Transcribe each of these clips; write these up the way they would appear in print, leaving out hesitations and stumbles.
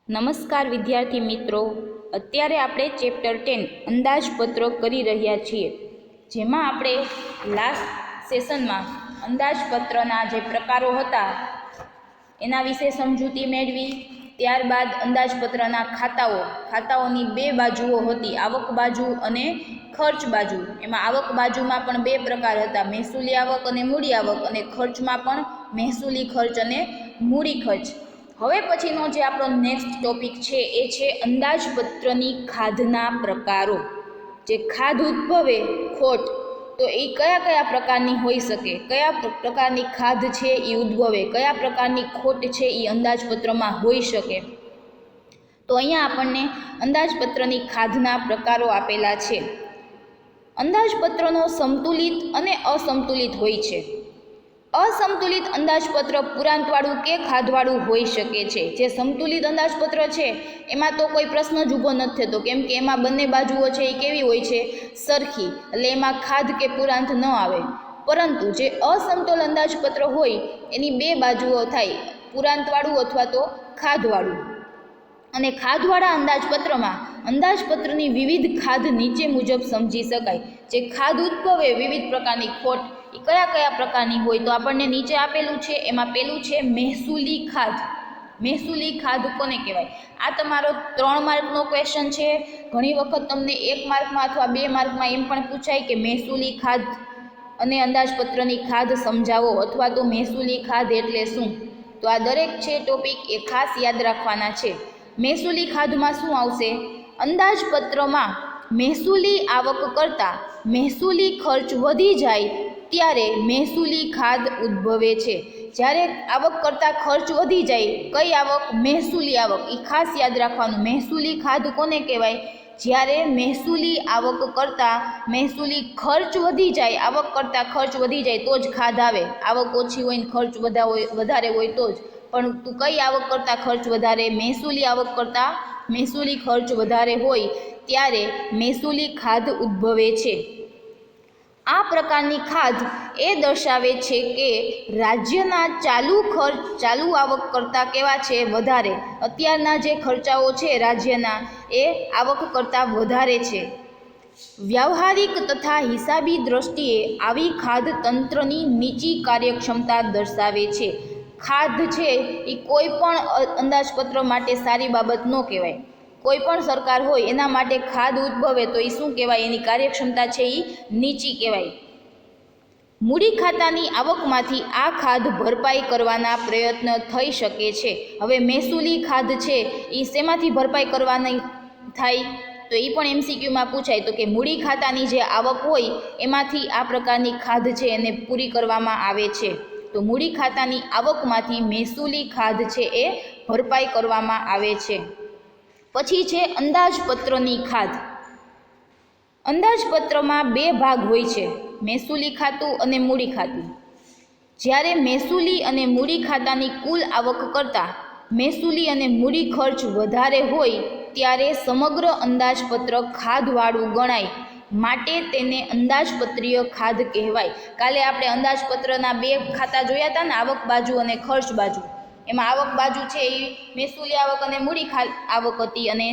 નમસ્કાર વિદ્યાર્થી મિત્રો, અત્યારે આપણે ચેપ્ટર 10 અંદાજપત્ર કરી રહ્યા છીએ, જેમાં આપણે લાસ્ટ સેશનમાં અંદાજપત્રના જે પ્રકારો હતા એના વિશે સમજૂતી મેળવી. ત્યારબાદ અંદાજપત્રના ખાતાઓની બે બાજુઓ હતી, આવક બાજુ અને ખર્ચ બાજુ. એમાં આવક બાજુમાં પણ બે પ્રકાર હતા, મહેસૂલી આવક અને મૂડી આવક, અને ખર્ચમાં પણ મહેસૂલી ખર્ચ અને મૂડી ખર્ચ. હવે પછીનો જે આપણો નેક્સ્ટ ટોપિક છે એ છે અંદાજપત્રની ખાધના પ્રકારો. જે ખાધ ઉદ્ભવે ખોટ, તો એ કયા કયા પ્રકારની હોઈ શકે, કયા પ્રકારની ખાધ છે એ ઉદ્ભવે, કયા પ્રકારની ખોટ છે એ અંદાજપત્રમાં હોઈ શકે. તો અહીંયા આપણને અંદાજપત્રની ખાધના પ્રકારો આપેલા છે. અંદાજપત્રનો સંતુલિત અને અસંતુલિત હોય છે. અસંતુલિત અંદાજપત્ર પુરાંતવાળું કે ખાધવાળું હોઈ શકે છે. જે સંતુલિત અંદાજપત્ર છે એમાં તો કોઈ પ્રશ્ન જ ઊભો નથી થતો, કેમ કે એમાં બંને બાજુઓ છે એ કેવી હોય છે, સરખી, એટલે એમાં ખાધ કે પુરાંત ન આવે. પરંતુ જે અસમતોલ અંદાજપત્ર હોય એની બે બાજુઓ થાય, પુરાંતવાળું અથવા તો ખાધવાળું. અને ખાધવાળા અંદાજપત્રમાં અંદાજપત્રની વિવિધ ખાધ નીચે મુજબ સમજી શકાય. જે ખાધ ઉદ્ભવે વિવિધ પ્રકારની ખોટ, એ કયા કયા પ્રકારની હોય, તો આપણને નીચે આપેલું છે. એમાં પેલું છે મહેસૂલી ખાધ. મહેસૂલી ખાધ કોને કહેવાય? આ તમારો 3 માર્કનો ક્વેશ્ચન છે. ઘણી વખત તમને 1 માર્કમાં અથવા 2 માર્કમાં એમ પણ પૂછાય કે મહેસૂલી ખાધ અને અંદાજપત્રની ખાધ સમજાવો, અથવા તો મહેસૂલી ખાધ એટલે શું. તો આ દરેક છે ટોપિક એ ખાસ યાદ રાખવાના છે. મહેસૂલી ખાધમાં શું આવશે? અંદાજપત્રમાં મહેસૂલી આવક કરતાં મહેસૂલી ખર્ચ વધી જાય ત્યારે મહેસૂલી ખાધ ઉદ્ભવે છે. જ્યારે આવક કરતાં ખર્ચ વધી જાય, કઈ આવક? મહેસૂલી આવક. એ ખાસ યાદ રાખવાનું. મહેસૂલી ખાધ કોને કહેવાય? જ્યારે મહેસૂલી આવક કરતાં મહેસૂલી ખર્ચ વધી જાય, આવક કરતાં ખર્ચ વધી જાય તો જ ખાધ આવે. આવક ઓછી હોય ને ખર્ચ વધારે હોય તો જ. પણ તું કઈ આવક કરતાં ખર્ચ વધારે? મહેસૂલી આવક કરતાં મહેસૂલી ખર્ચ વધારે હોય ત્યારે મહેસૂલી ખાધ ઉદ્ભવે છે. આ પ્રકારની ખાધ એ દર્શાવે છે કે રાજ્યના ચાલુ આવક કરતાં કેવા છે? વધારે. અત્યારના જે ખર્ચાઓ છે રાજ્યના એ આવક કરતાં વધારે છે. વ્યવહારિક તથા હિસાબી દ્રષ્ટિએ આવી ખાધ તંત્રની નીચી કાર્યક્ષમતા દર્શાવે છે. ખાધ છે એ કોઈ પણ અંદાજપત્ર માટે સારી બાબત ન કહેવાય. કોઈ પણ સરકાર હોય એના માટે ખાધ ઉદ્ભવે તો એ શું કહેવાય? એની કાર્યક્ષમતા છે એ નીચી કહેવાય. મૂડી ખાતાની આવકમાંથી આ ખાધ ભરપાઈ કરવાના પ્રયત્ન થઈ શકે છે. હવે મહેસૂલી ખાધ છે એ શેમાંથી ભરપાઈ કરવાની થાય? તો એ પણ MCQમાં પૂછાય. તો કે મૂડી ખાતાની જે આવક હોય એમાંથી આ પ્રકારની ખાધ છે એને પૂરી કરવામાં આવે છે. તો મૂડી ખાતાની આવકમાંથી મહેસૂલી ખાધ છે એ ભરપાઈ કરવામાં આવે છે. પછી છે અંદાજપત્રની ખાધ. અંદાજપત્રમાં બે ભાગ હોય છે, મહેસૂલી ખાતું અને મૂડી ખાતું. જ્યારે મહેસૂલી અને મૂડી ખાતાની કુલ આવક કરતાં મહેસૂલી અને મૂડી ખર્ચ વધારે હોય ત્યારે સમગ્ર અંદાજપત્ર ખાધવાળું ગણાય, માટે તેને અંદાજપત્રીય ખાધ કહેવાય. કાલે આપણે અંદાજપત્રના બે ખાતા જોયા હતા ને, આવક બાજુ અને ખર્ચ બાજુ. એમાં આવક બાજુ છે એ મહેસૂલી આવક અને મૂડી આવક હતી, અને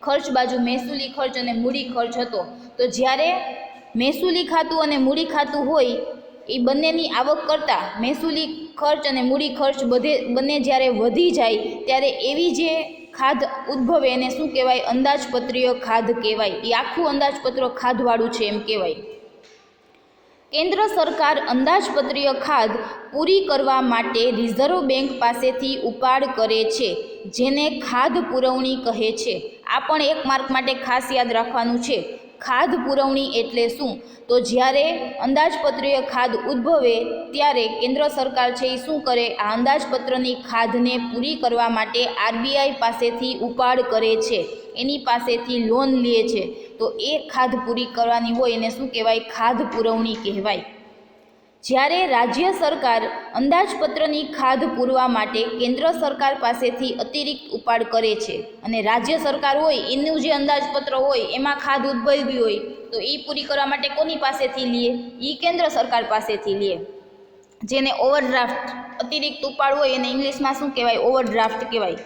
ખર્ચ બાજુ મહેસૂલી ખર્ચ અને મૂડી ખર્ચ હતો. તો જ્યારે મહેસૂલી ખાતું અને મૂડી ખાતું હોય એ બંનેની આવક કરતાં મહેસૂલી ખર્ચ અને મૂડી ખર્ચ બંને જ્યારે વધી જાય ત્યારે એવી જે ખાધ ઉદ્ભવે એને શું કહેવાય? અંદાજપત્રીય ખાધ કહેવાય. એ આખું અંદાજપત્ર ખાધવાળું છે એમ કહેવાય. કેન્દ્ર સરકાર અંદાજપત્રીય ખાધ પૂરી કરવા માટે રિઝર્વ બેંક પાસેથી ઉપાડ કરે છે, જેને ખાધ પુરવણી કહે છે. આ પણ 1 માર્ક માટે ખાસ યાદ રાખવાનું છે. ખાધ પુરવણી એટલે શું? તો જ્યારે અંદાજપત્રીય ખાધ ઉદ્ભવે ત્યારે કેન્દ્ર સરકાર છે એ શું કરે? આ અંદાજપત્રની ખાધને પૂરી કરવા માટે RBI પાસેથી ઉપાડ કરે છે, એની પાસેથી લોન લે છે. તો એ ખાધ પૂરી કરવાની હોય એને શું કહેવાય? ખાધ પુરવણી કહેવાય. જ્યારે રાજ્ય સરકાર અંદાજપત્રની ખાધ પૂરવા માટે કેન્દ્ર સરકાર પાસેથી અતિરિક્ત ઉપાડ કરે છે, અને રાજ્ય સરકાર હોય એનું જે અંદાજપત્ર હોય એમાં ખાધ ઉદ્ભવી હોય તો એ પૂરી કરવા માટે કોની પાસેથી લે? એ કેન્દ્ર સરકાર પાસેથી લે. જેને ઓવરડ્રાફ્ટ, અતિરિક્ત ઉપાડ હોય એને ઇંગ્લિશમાં શું કહેવાય? ઓવરડ્રાફ્ટ કહેવાય.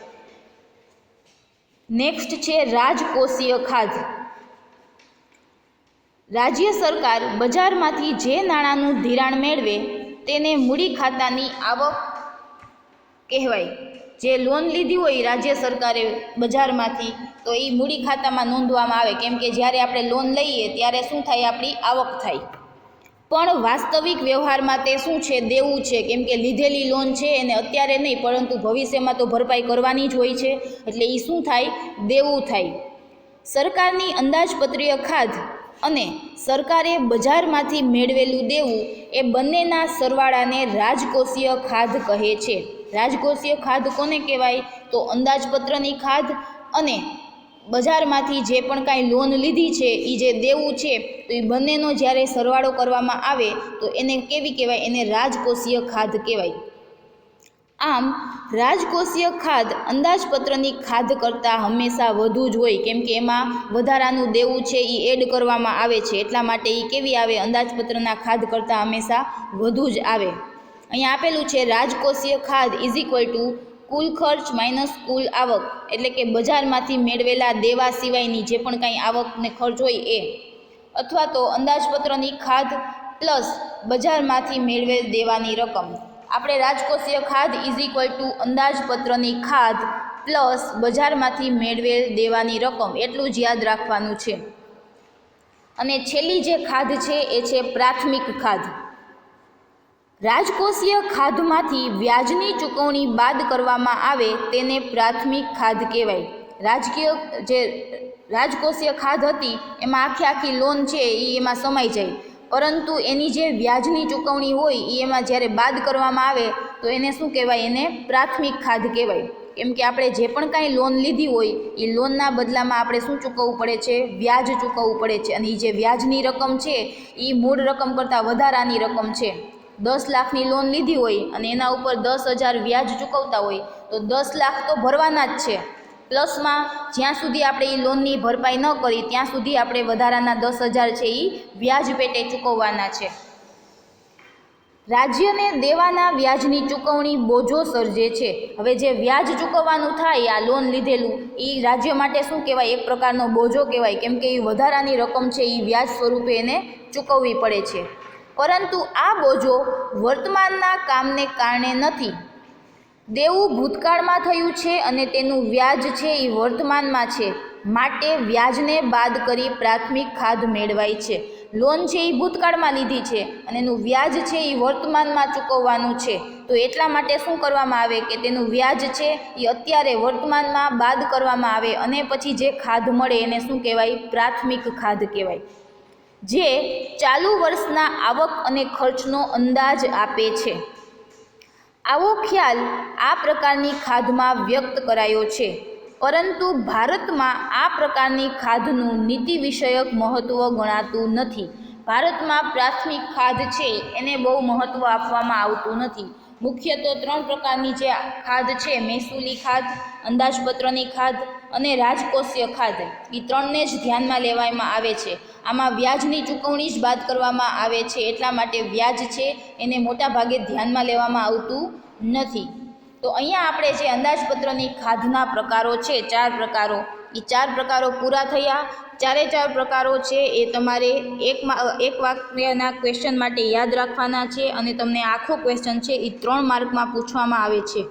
નેક્સ્ટ છે રાજકોષીય ખાધ. રાજ્ય સરકાર બજારમાંથી જે નાણાંનું ધિરાણ મેળવે તેને મૂડી ખાતાની આવક કહેવાય. જે લોન લીધી હોય રાજ્ય સરકારે બજારમાંથી તો એ મૂડી ખાતામાં નોંધવામાં આવે, કેમ કે જ્યારે આપણે લોન લઈએ ત્યારે શું થાય, આપણી આવક થાય. પણ વાસ્તવિક વ્યવહારમાં તે શું છે, દેવું છે, કેમ કે લીધેલી લોન છે એને અત્યારે નહીં પરંતુ ભવિષ્યમાં તો ભરપાઈ કરવાની જ હોય છે, એટલે એ શું થાય, દેવું થાય. સરકારની અંદાજપત્રીય ખાધ અને સરકારે બજારમાંથી મેળવેલું દેવું એ બંનેના સરવાળાને રાજકોષીય ખાધ કહે છે. રાજકોષીય ખાધ કોને કહેવાય, તો અંદાજપત્રની ખાધ અને બજારમાંથી જે પણ કાંઈ લોન લીધી છે એ જે દેવું છે તો એ બંનેનો જ્યારે સરવાળો કરવામાં આવે તો એને કેવી કહેવાય, એને રાજકોષીય ખાધ કહેવાય. આમ રાજકોષીય ખાધ અંદાજપત્રની ખાધ કરતાં હંમેશા વધુ જ હોય, કેમ કે એમાં વધારાનું દેવું છે એ એડ કરવામાં આવે છે, એટલા માટે એ કેવી આવે, અંદાજપત્રના ખાધ કરતાં હંમેશા વધુ જ આવે. અહીંયા આપેલું છે રાજકોષીય ખાધ ઇઝ ઇક્વલ ટુ કુલ ખર્ચ માઇનસ કુલ આવક, એટલે કે બજારમાંથી મેળવેલા દેવા સિવાયની જે પણ કાંઈ આવક ને ખર્ચ હોય એ, અથવા તો અંદાજપત્રની ખાધ પ્લસ બજારમાંથી મેળવેલ દેવાની રકમ. આપણે રાજકોષીય ખાધ ઇઝ ઇક્વલ ટુ અંદાજપત્રની ખાધ પ્લસ બજારમાંથી મેળવેલ દેવાની રકમ એટલું જ યાદ રાખવાનું છે. અને છેલ્લી જે ખાધ છે એ છે પ્રાથમિક ખાધ. રાજકોષીય ખાધમાંથી વ્યાજની ચૂકવણી બાદ કરવામાં આવે તેને પ્રાથમિક ખાધ કહેવાય. રાજકોષીય ખાધ હતી એમાં આખી લોન છે એ એમાં સમાઈ જાય, પરંતુ એની જે વ્યાજની ચૂકવણી હોય એ એમાં જ્યારે બાદ કરવામાં આવે તો એને શું કહેવાય, એને પ્રાથમિક ખાધ કહેવાય. કેમ કે આપણે જે પણ કાંઈ લોન લીધી હોય એ લોનના બદલામાં આપણે શું ચૂકવવું પડે છે, વ્યાજ ચૂકવવું પડે છે. અને એ જે વ્યાજની રકમ છે એ મૂળ રકમ કરતાં વધારાની રકમ છે. 10 લાખની લોન લીધી હોય અને એના ઉપર 10,000 વ્યાજ ચૂકવતા હોય તો 10 લાખ તો ભરવાના જ છે, પ્લસમાં જ્યાં સુધી આપણે એ લોનની ભરપાઈ ન કરી ત્યાં સુધી આપણે વધારાના 10,000 છે એ વ્યાજ પેટે ચૂકવવાના છે. રાજ્યને દેવાના વ્યાજની ચૂકવણી બોજો સર્જે છે. હવે જે વ્યાજ ચૂકવવાનું થાય આ લોન લીધેલું એ રાજ્ય માટે શું કહેવાય, એક પ્રકારનો બોજો કહેવાય, કેમ કે એ વધારાની રકમ છે એ વ્યાજ સ્વરૂપે એને ચૂકવવી પડે છે. પરંતુ આ બોજો વર્તમાનના કામને કારણે નથી. દેવું ભૂતકાળમાં થયું છે અને તેનું વ્યાજ છે એ વર્તમાનમાં છે, માટે વ્યાજને બાદ કરી પ્રાથમિક ખાધ મેળવાય છે. લોન છે એ ભૂતકાળમાં લીધી છે અને એનું વ્યાજ છે એ વર્તમાનમાં ચૂકવવાનું છે, તો એટલા માટે શું કરવામાં આવે કે તેનું વ્યાજ છે એ અત્યારે વર્તમાનમાં બાદ કરવામાં આવે અને પછી જે ખાધ મળે એને શું કહેવાય, પ્રાથમિક ખાધ કહેવાય, જે ચાલુ વર્ષના આવક અને ખર્ચનો અંદાજ આપે છે. આવો ખ્યાલ આ પ્રકારની ખાધમાં વ્યક્ત કરાયો છે, પરંતુ ભારતમાં આ પ્રકારની ખાધનું નીતિ વિષયક મહત્ત્વ ગણાતું નથી. ભારતમાં પ્રાથમિક ખાધ છે એને બહુ મહત્ત્વ આપવામાં આવતું નથી. મુખ્ય તો 3 પ્રકારની જે ખાધ છે, મહેસૂલી ખાધ, અંદાજપત્રની ખાધ અને રાજકોષીય ખાધ, એ 3ને જ ધ્યાનમાં લેવામાં આવે છે. આમાં વ્યાજની ચૂકવણી જ બાદ કરવામાં આવે છે, એટલા માટે વ્યાજ છે એને મોટા ભાગે ધ્યાનમાં લેવામાં આવતું નથી. તો અહીંયા આપણે જે અંદાજપત્રની ખાધના પ્રકારો છે 4 પ્રકારો, એ 4 પ્રકારો પૂરા થયા. 4 પ્રકારો છે એ તમારે એક વાક્યના ક્વેશ્ચન માટે યાદ રાખવાના છે અને તમને આખો ક્વેશ્ચન છે એ 3 માર્કમાં પૂછવામાં આવે છે.